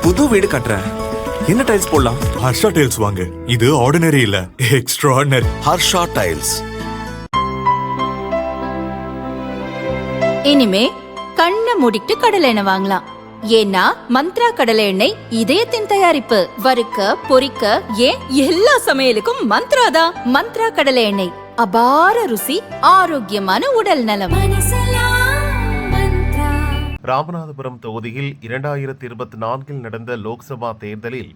புது வீடு கட்டுறேன். என்ன டைல்ஸ் போடலாம்? ஹர்ஷா டைல்ஸ் வாங்க. இது ஆர்டினரி இல்ல, எக்ஸ்ட்ராஆர்டினரி. ஹர்ஷா டைல்ஸ். இனிமே கண்ணை மூடிட்டு கடலை எண்ணெய் வாங்கலாம். ஏன்னா மந்த்ரா கடலை எண்ணெய் இதயத்தின் தயாரிப்பு. வறுக்க பொரிக்க ஏன் எல்லா சமையலுக்கும் மந்த்ரா தான். மந்த்ரா கடலை எண்ணெய், அபார ருசி, ஆரோக்கியமான உடல் நலம். ராமநாதபுரம் தொகுதியில் 2024 நடந்த லோக்சபா தேர்தலில்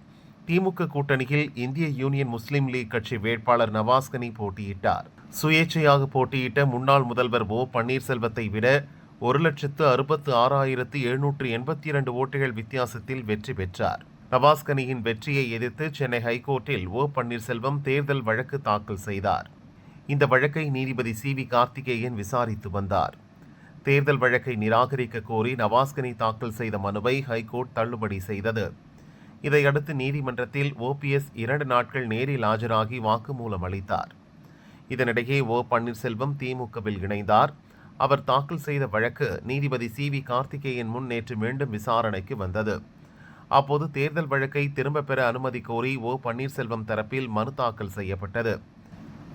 திமுக கூட்டணியில் இந்திய யூனியன் முஸ்லீம் லீக் கட்சி வேட்பாளர் நவாஸ்கனி போட்டியிட்டார். சுயேட்சையாக போட்டியிட்ட முன்னாள் முதல்வர் ஓ பன்னீர்செல்வத்தை விட 1,66,782 ஓட்டுகள் வித்தியாசத்தில் வெற்றி பெற்றார். நவாஸ்கனியின் வெற்றியை எதிர்த்து சென்னை ஹைகோர்ட்டில் ஓ பன்னீர்செல்வம் தேர்தல் வழக்கு தாக்கல் செய்தார். இந்த வழக்கை நீதிபதி சி.வி. கார்த்திகேயன் விசாரித்து வந்தார். தேர்தல் வழக்கை நிராகரிக்க கோரி நவாஸ்கனி தாக்கல் செய்த மனுவை ஹைகோர்ட் தள்ளுபடி செய்தது. இதையடுத்து நீதிமன்றத்தில் ஓபிஎஸ் 2 நாட்கள் நேரில் ஆஜராகி வாக்குமூலம் அளித்தார். இதனிடையே ஓ பன்னீர்செல்வம் திமுகவில் இணைந்தார். அவர் தாக்கல் செய்த வழக்கு நீதிபதி சி.வி. கார்த்திகேயன் முன் நேற்று மீண்டும் விசாரணைக்கு வந்தது. அப்போது தேர்தல் வழக்கை திரும்பப் பெற அனுமதி கோரி ஓ பன்னீர்செல்வம் தரப்பில் மனு தாக்கல் செய்யப்பட்டது.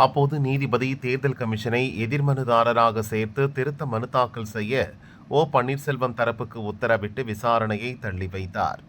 அப்போது நீதிபதி தேர்தல் கமிஷனை எதிர்மனுதாரராக சேர்த்து திருத்த மனு தாக்கல் செய்ய ஓ பன்னீர்செல்வம் தரப்புக்கு உத்தரவிட்டு விசாரணையை தள்ளி வைத்தார்.